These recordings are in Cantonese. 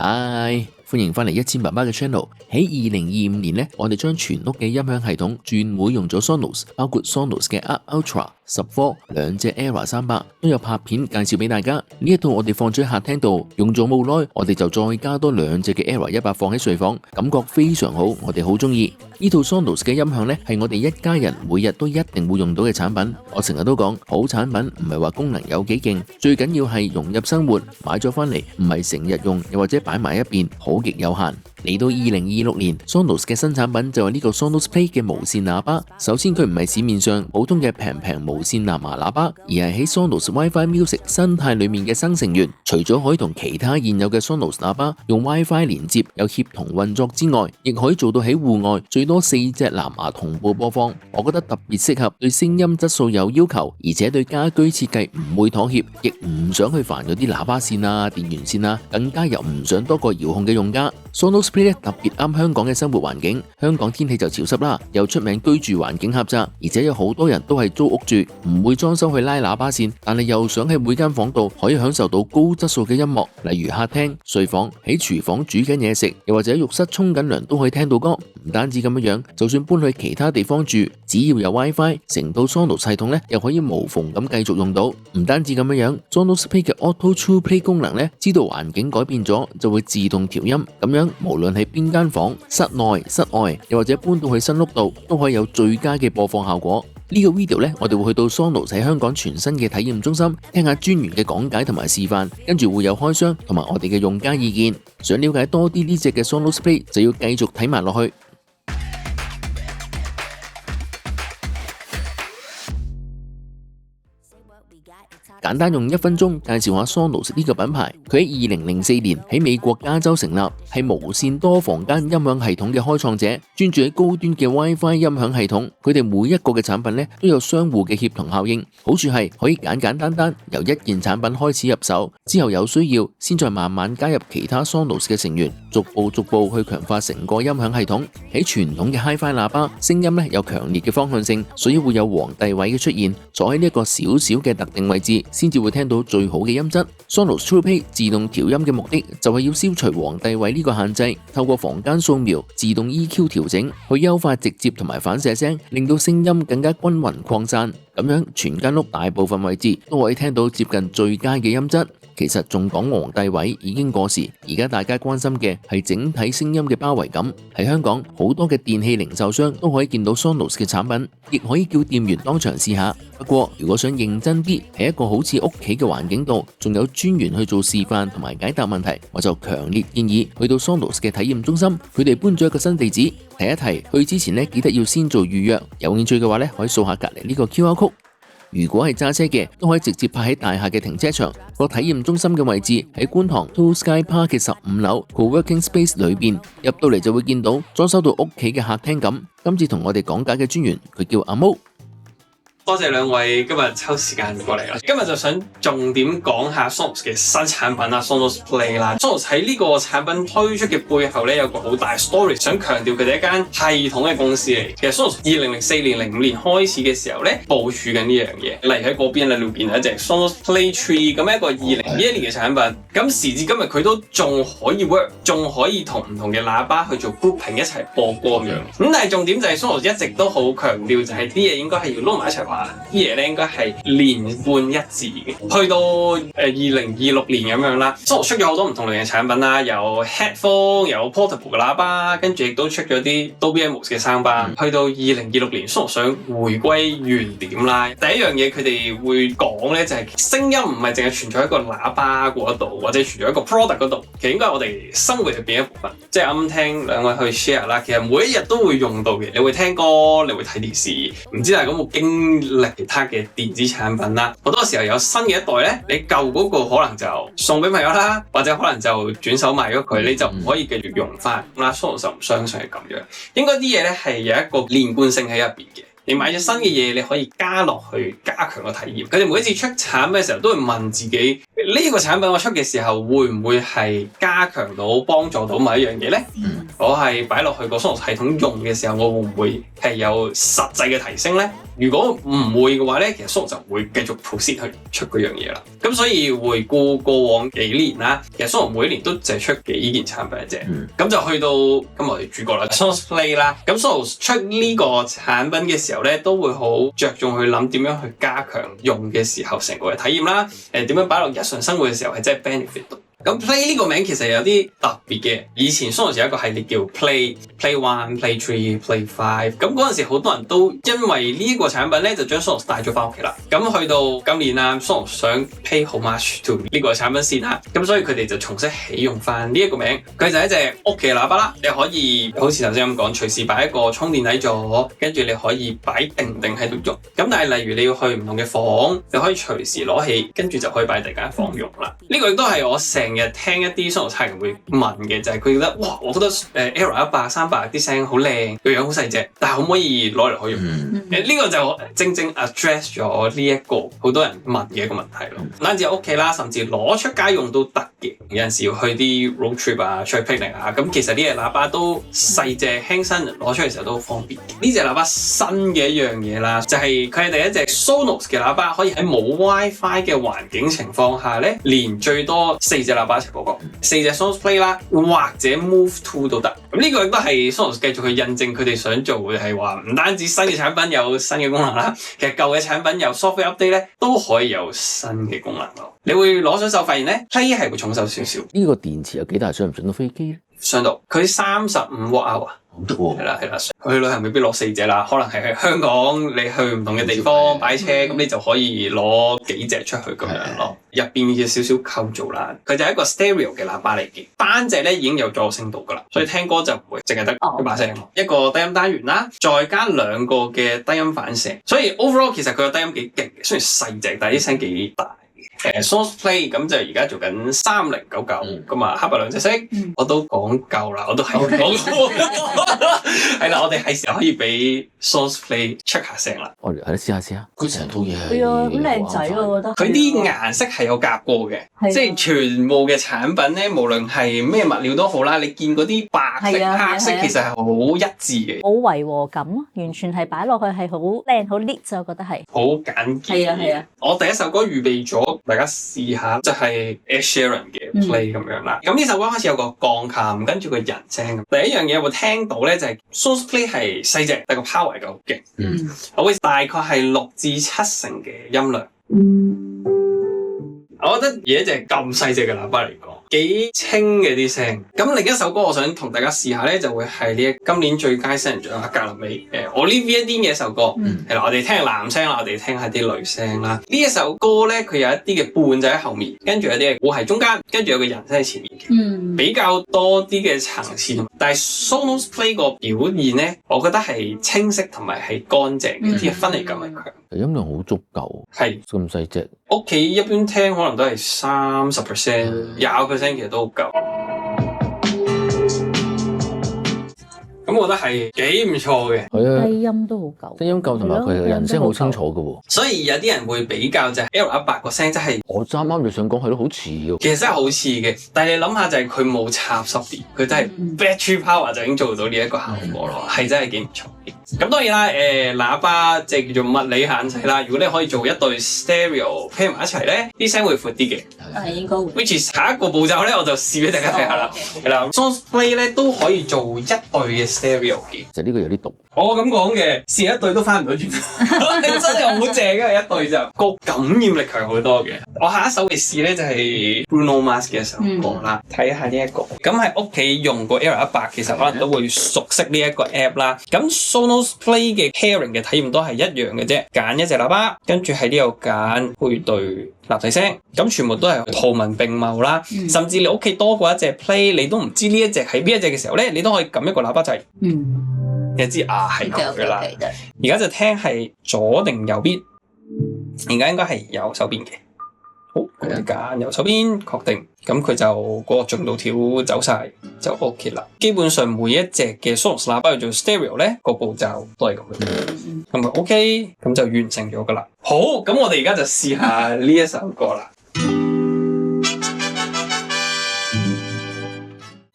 嗨，歡迎返嚟1000爸爸嘅 channel。喺2025年呢，我哋將全屋嘅音響系統轉會用咗 Sonos， 包括 Sonos 嘅 Arc Ultra、14兩隻 Era 300都有拍片介紹俾大家。呢一套我哋放咗喺客廳度，用咗冇耐，我哋就再加多兩隻嘅 Era 100放喺睡房，感覺非常好，我哋好中意。呢套 Sonos 嘅音響呢，係我哋一家人每日都一定會用到嘅產品。我成日都講，好產品唔係話功能有幾勁，最緊要係融入生活，買咗返嚟唔係成日用，又或者擺埋一邊，好極有限。嚟到2026年 Sonos 嘅新產品就係呢個 Sonos Play 嘅無線喇叭。首先佢唔係市面上普通嘅平無線藍牙喇叭，而係喺 Sonos WiFi Music 生態裏面嘅生成員。除咗可以同其他現有嘅 Sonos 喇叭用 WiFi 連接有協同運作之外，亦可以做到喺戶外最多4隻藍牙同步播放。我覺得特別適合對聲音質素有要求，而且對家居設計唔會妥協，亦唔想去煩嗰啲喇叭線啊、電源線啊，更加又唔想多個遙控嘅用家。Sonos Play 特別啱香港嘅生活環境，香港天氣就潮濕啦，又出名居住環境狹窄，而且有好多人都係租屋住，唔會裝修去拉喇叭線，但係又想喺每間房度可以享受到高質素嘅音樂，例如客廳、睡房、喺廚房煮緊嘢食，又或者浴室沖緊涼都可以聽到歌。唔單止咁樣，就算搬去其他地方住，只要有 WiFi， 成套 Sonos 系統咧又可以無縫咁繼續用到。唔單止咁樣，Sonos Play 嘅 Auto True Play 功能咧，知道環境改變咗就會自動調音，咁樣無論係邊間房、室內、室外，又或者搬到去新屋度，都可以有最佳嘅播放效果。呢個 video 呢，我哋會去到 Sonos 喺香港全新嘅體驗中心，聽下專員嘅講解同埋示範，跟住會有開箱同埋我哋嘅用家意見。想了解多啲呢隻嘅 Sonos Play，就要繼續睇埋落去。簡單用1分鐘介紹下 Sonos 呢個品牌。佢喺2004年喺美國加州成立，係無線多房間音響系統嘅開創者，專注喺高端嘅 WiFi 音響系統。佢哋每一個嘅產品咧都有相互嘅協同效應，好處係可以簡單由一件產品開始入手，之後有需要先再慢慢加入其他 Sonos 嘅成員，逐步去強化成個音響系統。喺傳統嘅 Hi-Fi 喇叭，聲音咧有強烈嘅方向性，所以會有皇帝位嘅出現，坐喺呢一個小小嘅特定位置，先至會聽到最好嘅音質。Sonos True Play 自動調音嘅目的就係要消除皇帝位呢個限制，透過房間掃描、自動 EQ 調整，去優化直接同埋反射聲，令到聲音更加均勻擴散。咁樣全間屋大部分位置都可以聽到接近最佳嘅音質。其實仲講皇帝位已經過時，而家大家關心嘅係整體聲音嘅包圍感。喺香港好多嘅電器零售商都可以見到 Sonos 嘅產品，亦可以叫店員當場試下。不過如果想認真啲，喺一個好似屋企嘅環境度，仲有專員去做示範同埋解答問題，我就強烈建議去到 Sonos 嘅體驗中心。佢哋搬咗一個新地址，提一提去之前呢，記得要先做預約。有興趣嘅話呢，可以掃下隔籬呢個 QR code。如果係揸車嘅，都可以直接泊喺大廈嘅停車場。個體驗中心嘅位置喺觀塘 Two Sky Park 嘅15樓 Co-working Space 裏邊，入到嚟就會見到裝修到屋企嘅客廳咁。今次同我哋講解嘅專員，佢叫阿毛。多謝兩位今日抽時間過嚟啦。今日就想重點講下 Sonos 嘅新產品啦 ，Sonos Play 啦。Sonos 喺呢個產品推出嘅背後咧，有個好大 story， 想強調佢哋一間系統嘅公司嚟。其實 Sonos 2004年、05年開始嘅時候咧，部署緊呢樣嘢。例如喺嗰邊你會見到一隻 Sonos Play 3咁一個2021年嘅產品。咁時至今日佢都仲可以 work， 仲可以同唔同嘅喇叭去做 grouping 一齊播歌咁樣。咁但係重點就係 Sonos 一直都好強調，就係啲嘢應該係要撈埋一齊玩。啲嘢咧應該係連貫一致嘅。去到2026年咁樣啦，Sonos出咗好多唔同類型嘅產品啦，有 headphone， 有 portable 嘅喇叭，跟住亦都出咗啲 Dolby Atmos 嘅聲班。去到2026年，Sonos想回歸原點啦。第一樣嘢佢哋會講咧，就係聲音唔係淨係存在喺個喇叭嗰度，或者存在喺個 product 嗰度，其實應該係我哋生活入邊一部分。即係啱聽兩位去 share 啦，其實每一日都會用到嘅。你會聽歌，你會睇電視，唔知大家有冇經歷其他嘅電子產品啦？好多時候有新嘅一代咧，你舊嗰個可能就送俾朋友啦，或者可能就轉手賣咗佢，你就唔可以繼續用翻。Sonos 就唔相信係咁樣，應該啲嘢咧係有一個連貫性喺入邊嘅。你買咗新嘅嘢，你可以加落去加強個體驗。佢哋每一次出產品嘅時候，都會問自己呢個產品我出嘅時候會唔會係加強到幫助到某一樣嘢咧？我係擺落去個 Sonos 系統用嘅時候，我會唔會係有實際嘅提升咧？如果唔會嘅話咧，其實 Sonos 就會繼續 proceed 去出嗰樣嘢啦。咁所以回顧過往幾年啦，其實 Sonos 每一年都淨係出幾件產品嘅啫。咁就去到今日我哋主角啦 ，Sonos Play 啦。咁 Sonos 出呢個產品嘅時候咧，都會好着重去諗點樣去加強用嘅時候成個嘅體驗啦。點樣擺落日常生活嘅時候係真係 benefit 到。咁 Play 呢個名其實有啲特別嘅，以前 Sonos 有一個系列叫 Play One、Play Three、Play Five， 咁嗰陣時好多人都因為呢個產品咧就將 Sonos 帶咗翻屋企啦。咁去到今年啦 ，Sonos 想 pay homage to 呢個產品先啦，咁所以佢哋就重新起用翻呢一個名，佢就係一隻屋企喇叭啦。你可以好似頭先咁講，隨時擺一個充電喺度，跟住你可以擺定喺度用。咁但係例如你要去唔同嘅房，你可以隨時攞起，跟住就可以擺第間房用啦。呢個亦都係我成日聽一啲 Sonos 客人會問嘅，就係佢覺得哇，我覺得Era 100、300啲聲好靚，個樣好細隻，但係可唔可以攞嚟可以用？呢個就正正 address 咗呢一個好多人問嘅一個問題咯。唔單止喺屋企啦，甚至攞出街用都得嘅。有陣時要去啲 road trip 啊，出去 picnic 啊，咁其實呢隻喇叭都細隻輕身，攞出嚟時候都好方便。呢隻喇叭新嘅一樣嘢啦，就係佢係第一隻 Sonos 嘅喇叭，可以喺冇 WiFi 嘅環境情況下咧，連最多4隻喇叭一齊播歌，4隻 Sonos Play 啦，或者 Move 2都得。咁呢個亦都係 Sonos 繼續去印證佢哋想做嘅係話，唔單止新嘅產品有新嘅功能啦，其實舊嘅產品有 software update 咧都可以有新嘅功能咯。你會攞上手發現咧 ，Play 係會重手少少。呢個電池有幾大，上唔上到飛機咧？上到，佢35 Wh 啊。好得喎，係啦，去旅行未必攞4隻啦，可能係喺香港你去唔同嘅地方擺車，咁你就可以攞幾隻出去咁樣咯。入邊嘅少少構造啦，佢就係一個 stereo 嘅喇叭嚟嘅，單隻咧已經有咗聲道噶啦，所以聽歌就唔會淨係得一把聲，一個低音單元啦，再加2個嘅低音反射，所以 overall 其實佢個低音幾勁嘅，雖然細隻，但係啲聲幾大。Sonos Play 咁就而家做緊3099，咁啊黑白兩隻色，我都講夠啦，我都係講夠，係啦，我哋係時候可以俾 Sonos Play check 下聲啦。我哋係試下，佢成套嘢係好靚仔喎，我覺得。佢啲顏色係有夾過嘅，即係全部嘅產品咧，無論係咩物料都好啦，你見嗰啲白色、黑色其實係好一致嘅，冇違和感，完全係擺落去係好靚、好 neat，我覺得係。好簡潔。係啊。我第一首歌預備咗。大家試下，就係 Ed Sheeran 嘅 Play 咁樣啦。咁呢首歌開始有個鋼琴，跟住個人聲。第一樣嘢我聽到咧就係 Sonos Play 係細隻，但個 power 係夠勁。我會大概係6至7成嘅音量。我覺得以一隻咁細隻嘅喇叭嚟講，幾清嘅啲聲。咁另一首歌我想同大家試下咧，就會係呢今年最佳新人獎格林美Olivia Dean 嘅一首歌。係啦，我哋聽下男聲啦，我哋聽下啲女聲啦。呢一首歌咧，佢有一啲嘅伴奏喺後面，跟住有啲嘅鼓喺中間，跟住有個人聲喺前面嘅，比較多啲嘅層次。但係 Sonos Play 個表現咧，我覺得係清晰同埋係乾淨嘅，啲分離感係強。音量好足夠，係咁細隻。屋企一般聽可能都係30%、20%，其實都好夠。咁我覺得係幾唔錯嘅，係啊，低音都好夠，低音夠同埋佢人聲好清楚嘅喎。所以有啲人會比較就係 Era 100個聲真係，我啱啱就想講係咯，好似嘅。其實真係好似嘅，但係你諗下就係佢冇插濕電，佢真係 battery power 就已經做到呢一個效果咯，係真係幾唔錯嘅。咁當然啦，喇叭即係叫做物理限制啦。如果你可以做一對 stereo pair 埋一齊咧，啲聲會闊啲嘅。係應該會。Which is 下一個步驟咧，我就試俾大家睇下啦。係啦，Sonos Play 咧都可以做一對嘅 stereo 嘅。就呢個有啲毒。我咁講嘅，試一對都翻唔到轉頭，真係好正嘅一對就個感染力強好多嘅。我下一首嘅試咧就係 Bruno Mars 嘅一首歌啦，睇下呢一個。咁喺屋企用過 Era 100，其實可能都會熟悉呢一個 app 啦。咁 Sonos Play 嘅 pairing 嘅體驗都係一樣嘅啫，揀一隻喇叭，跟住喺呢度揀配對立體聲，咁全部都係圖文並茂啦。甚至你屋企多過一隻 Play，你都唔知呢一隻係邊一隻嘅時候咧，你都可以撳一個喇叭掣。你知係咁嘅啦。而家就聽係左定右邊，而家應該係右手邊嘅。好，我哋揀右手邊，確定，咁佢就嗰個進度條走晒就 OK 啦。基本上每一隻嘅 Sonos 喇叭去做 stereo 咧，個步驟都係咁樣，咁啊 OK，咁就完成咗噶啦。好，咁我哋而家就試下呢一首歌啦。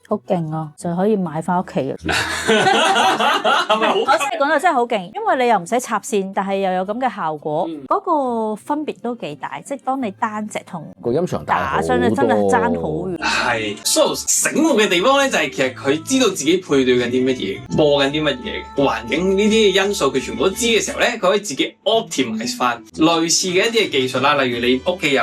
好好勁啊，就可以買翻屋企嘅。係咪好？我真係講到真係好勁，因為你又唔使插線，但係又有咁嘅效果，嗰個分別都幾大。即係當你單隻同個音場大打上去真係爭好遠。係 Sonos 醒目嘅地方咧，就係其實佢知道自己配對緊啲乜嘢，播緊啲乜嘢，環境呢啲嘅因素佢全部都知嘅時候咧，佢可以自己 optimize 翻類似嘅一啲嘅技術啦。例如你屋企有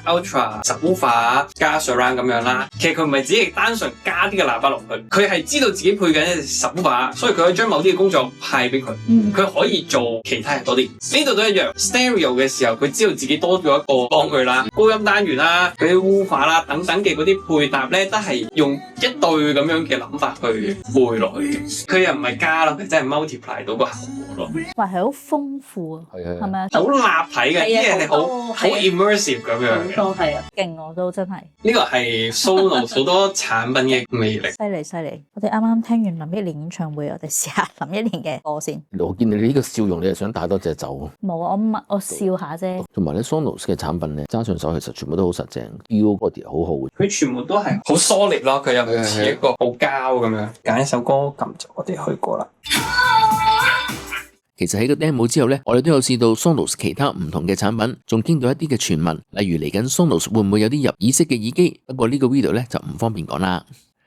Ultra Subwoofer 加 Surround 咁樣啦，其實佢唔係只係單純加啲嘅喇叭落去，佢係知道自己配緊一隻 Subwoofer，所以佢可以將某啲嘅工作派俾佢，佢可以做其他嘢多啲。呢度都一樣 Stereo 嘅時候，佢知道自己多咗一個幫佢啦，高音單元啦，嗰啲 Woofer 啦等等嘅嗰啲配搭咧，都係用一對咁樣嘅諗法去配落去嘅。佢又唔係加咯，佢真係 multiply 到個效果咯。哇，係好豐富啊，係咪啊？好立體嘅，啲嘢係好 immersive 咁樣嘅。都係啊，勁我都真係。呢個係 Sonos 好多產品嘅魅力。犀利犀利！我哋啱啱聽完林憶蓮演唱會，我哋試下林憶蓮嘅歌先。我見你呢個笑容，你係想帶多隻走？冇啊，我笑下啫。同埋咧 Sonos 嘅產品咧，揸上手其實全部都好實淨，build quality 好好嘅。佢全部都係好 solid 咯，佢又唔似一個好膠咁樣。揀一首歌撳就我哋去過啦。其實喺個 demo 之後咧，我哋都有試到 Sonos 其他唔同嘅產品，仲傾到一啲嘅傳聞，例如嚟緊 Sonos 會唔會有啲入耳式嘅耳機？不過呢個 video 咧就唔方便講啦。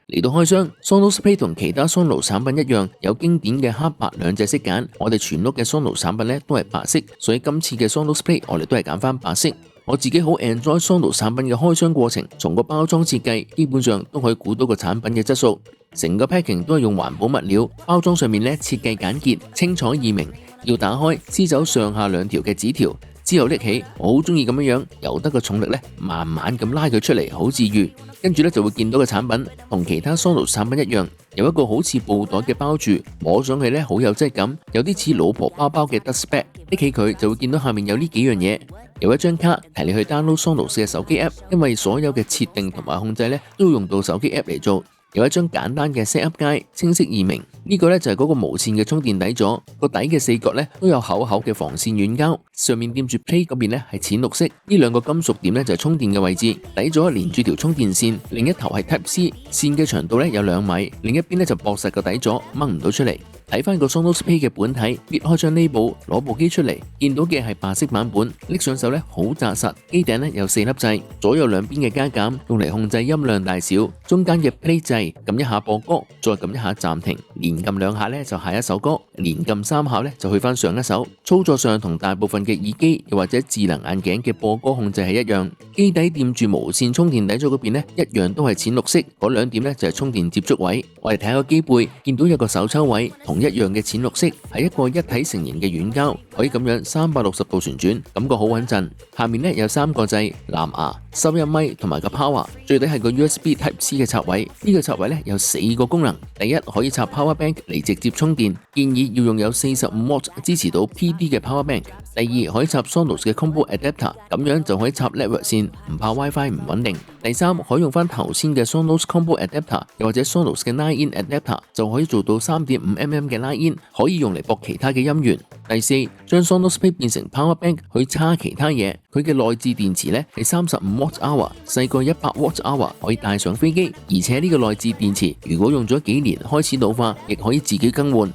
嚟到開箱 ，Sonos Play 同其他 Sonos 產品一樣，有經典嘅黑白兩隻色揀。我哋全屋嘅 Sonos 產品咧都係白色，所以今次嘅 Sonos Play 我哋都係揀翻白色。我自己好 enjoy Sonos 產品嘅開箱過程，從個包裝設計基本上都可以估到個產品嘅質素。成個 packing 都係用環保物料，包裝上面咧設計簡潔、清楚易明。要打開撕走上下兩條嘅紙條，之後拎起，我好中意咁樣由得個重力咧慢慢咁拉佢出嚟，好治愈。跟住咧就會見到個產品同其他 Sonos 產品一樣，有一個好似布袋嘅包住，摸上去咧好有質感，有啲似老婆包包嘅 dust bag。拎起佢就會見到下面有呢幾樣嘢，有一張卡提你去 download Sonos 嘅手機 app， 因為所有嘅設定同埋控制咧都要用到手機 app 嚟做。有一張簡單嘅 set up guide， 清晰易明。呢個咧就係嗰個無線嘅充電底座，個底嘅四角咧都有厚厚嘅防線軟膠，上面掂住 play 嗰邊咧係淺綠色，呢兩個金屬點咧就係充電嘅位置，底座連住條充電線，另一頭係 Type C， 線嘅長度咧有2米，另一邊咧就駁實個底座，掹唔到出嚟。睇翻個 Sonos Play 嘅本體，搣開張 label，攞部機出嚟，見到嘅係白色版本，拎上手咧好紮實，機頂咧有4粒掣，左右兩邊嘅加減用嚟控制音量大小，中間嘅 play 掣撳一下播歌，再撳一下暫停，連撳2下咧就下一首歌，連撳3下咧就去翻上一首。操作上同大部分嘅耳機又或者智能眼鏡嘅播歌控制係一樣，機底掂住無線充電底座嗰邊咧一樣都係淺綠色，嗰兩點咧就係充電接觸位。我哋睇下個機背，見到有個手抽位，同一樣嘅淺綠色，係一個一體成型嘅軟膠，可以咁樣360度旋轉，感覺好穩陣。下面咧有3個掣，藍牙、收音咪同埋個 power， 最底係個 USB Type C 嘅插位。呢個插位咧有4個功能，第一可以插 power bank 嚟直接充電，建議要用有45W 支持到 PD 嘅 power bank。第二可以插 Sonos 嘅 combo adapter， 咁樣就可以插 network 線，唔怕 WiFi 唔穩定。第三可以用翻頭先嘅 Sonos combo adapter， 又或者 Sonos 嘅 9in adapter， 就可以做到 3.5mm 嘅 9in， 可以用嚟駁其他嘅音源。第四，將 Sonos Play 變成 power bank 去叉其他嘢，佢嘅內置電池咧係35Wh， 細過100Wh， 可以帶上飛機。而且呢個內置電池如果用咗幾年開始老化，亦可以自己更換。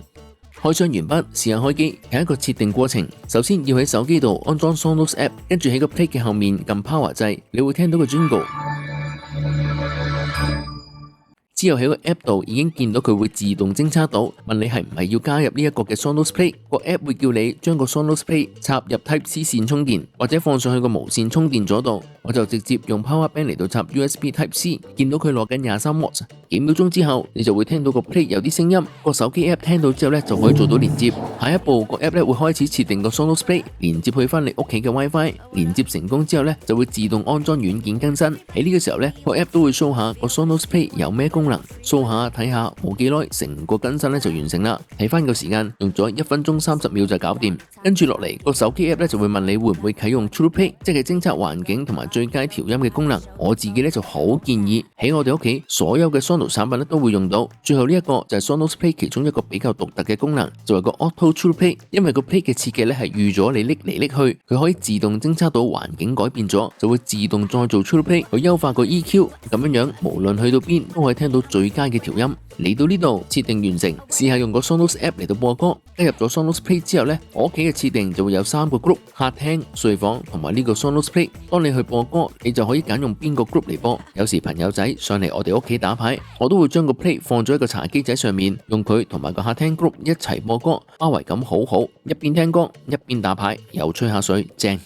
開箱完畢，試下開機，係一個設定過程。首先要喺手機度安裝 Sonos App， 跟住喺個 Play 嘅後面撳 Power 掣，你會聽到個 Jingle。之後喺個 App 度已經見到佢會自動偵測到，問你係唔係要加入呢一個嘅 Sonos Play。個 App 會叫你將個 Sonos Play 插入 Type C 線充電，或者放上去個無線充電座度。我就直接用 Power Bank 嚟到插 USB Type C， 見到佢攞緊23W。幾秒鐘之後，你就會聽到個 Play 有啲聲音。個手機 App 聽到之後咧，就可以做到連接。下一步個 App 咧會開始設定個 Sonos Play 連接去翻你屋企嘅 WiFi。連接成功之後咧，就會自動安裝軟件更新。喺呢個時候咧，個 App 都會 show 下個 Sonos Play 有咩功能，show 下睇下，冇幾耐成個更新咧就完成啦。睇翻個時間，用咗1分鐘30秒就搞掂。跟住落嚟個手機 App 咧就會問你會唔會啟用 True Play， 即係偵測環境同埋最佳調音嘅功能。我自己咧就好建議喺我哋屋企所有嘅 Sonos 產品咧都會用到。最後呢一個就係 Sonos Play 其中一個比較獨特嘅功能，就係個 Auto True Play。因為個 Play 嘅設計咧係預咗你拎嚟拎去，佢可以自動偵測到環境改變咗，就會自動再做 True Play 去優化個 EQ。咁樣無論去到邊都可以聽到到最佳嘅調音。嚟到呢度設定完成，試下用個 Sonos App 嚟到播歌。加入咗 Sonos Play 之後呢，我屋企嘅設定就會有3個 group： 客廳、睡房同埋呢個 Sonos Play。當你去播歌，你就可以揀用邊個 group 嚟播。有時朋友仔上嚟我哋屋企打牌，我都會將個 Play 放咗喺個茶幾仔上面，用佢同埋個客廳 group 一齊播歌，氛圍感好好，一邊聽歌一邊打牌，又吹下水，正。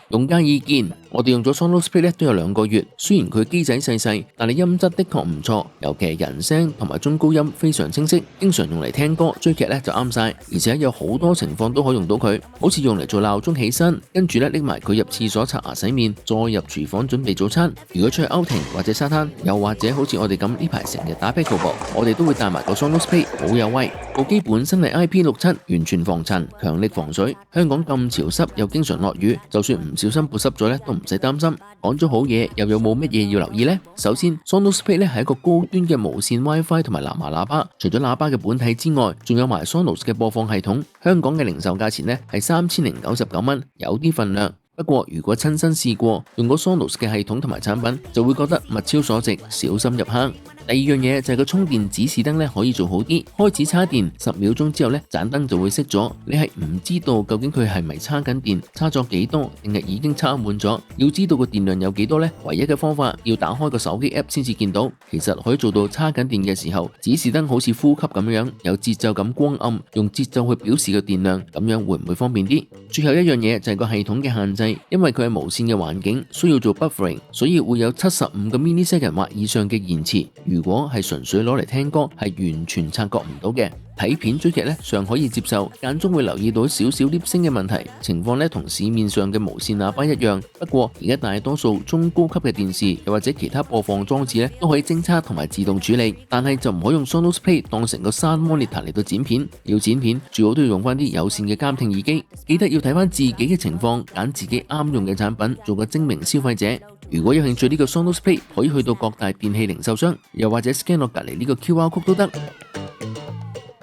用家意見，我哋用咗 Sonos Play 都有2個月，雖然佢機仔細細，但係音質的確唔錯，尤其係人聲同埋中高音非常清晰，經常用嚟聽歌追劇就啱晒，而且有好多情況都可以用到佢，好似用嚟做鬧鐘起身，跟住拎埋佢入廁所刷牙洗面，再入廚房準備早餐。如果出去 outing 或者沙灘，又或者好似我哋咁呢排成日打 pickleball，我哋都會帶埋個 Sonos Play，好有威。部機本身係 IP67，完全防塵，強力防水。香港咁潮濕又經常落雨，就算唔小心撥濕咗都唔使擔心。講咗好嘢，又有冇乜嘢要留意呢？首先 Sonos Play 係一個高端嘅無線 WiFi 同埋藍牙喇叭，除咗喇叭嘅本體之外，仲有埋 Sonos 嘅播放系統。香港嘅零售價錢係3099蚊，有啲份量。不過如果親身試過用過 Sonos 嘅系統同埋產品，就會覺得物超所值，小心入坑。第二樣嘢就係個充電指示燈可以做好啲，開始叉電10秒鐘之後盞燈就會熄咗，你係唔知道究竟佢係咪叉緊電，叉咗幾多，定係已經叉滿咗。要知道個電量有幾多唯一嘅方法要打開個手機 app 先至見到。其實可以做到叉緊電嘅時候，指示燈好似呼吸咁樣，有節奏咁光暗，用節奏去表示個電量，咁樣會唔會方便啲？最後一樣嘢就係個系統嘅限制，因為佢係無線嘅環境，需要做 buffering， 所以會有75個 millisecond 或以上嘅延遲。如果係純粹攞嚟聽歌，係完全察覺唔到嘅。睇片追劇尚可以接受，間中會留意到少少 lip sync 嘅問題，情況同市面上嘅無線喇叭一樣。不過而家大多數中高級嘅電視又或者其他播放裝置都可以偵測同埋自動處理，但係就唔可以用 Sonos Play 當成個 sound monitor 嚟到剪片。要剪片最好都要用翻啲有線嘅監聽耳機。記得要睇翻自己嘅情況，揀自己啱用嘅產品，做個精明消費者。如果有興趣呢個 Sonos Play，可以去到各大電器零售商，又或者 scan 落隔離呢個 QR code 都得。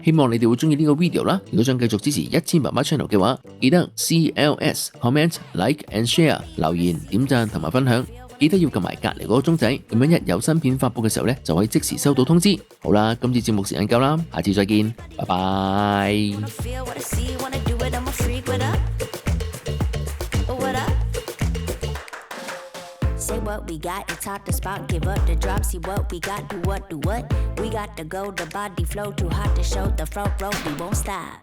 希望你哋會中意呢個 video 啦！如果想繼續支持1000爸爸 channel 嘅話，記得 CLS comment like and share 留言點讚同埋分享，記得要撳埋隔離嗰個鐘仔，咁樣一有新片發布嘅時候就可以即時收到通知。好啦，今次節目時間夠啦，下次再見，拜拜。Say what we got, it's hard to spot, give up the drop, see what we got, do what, we got to go, the body flow, too hot to show, the front row, we won't stop.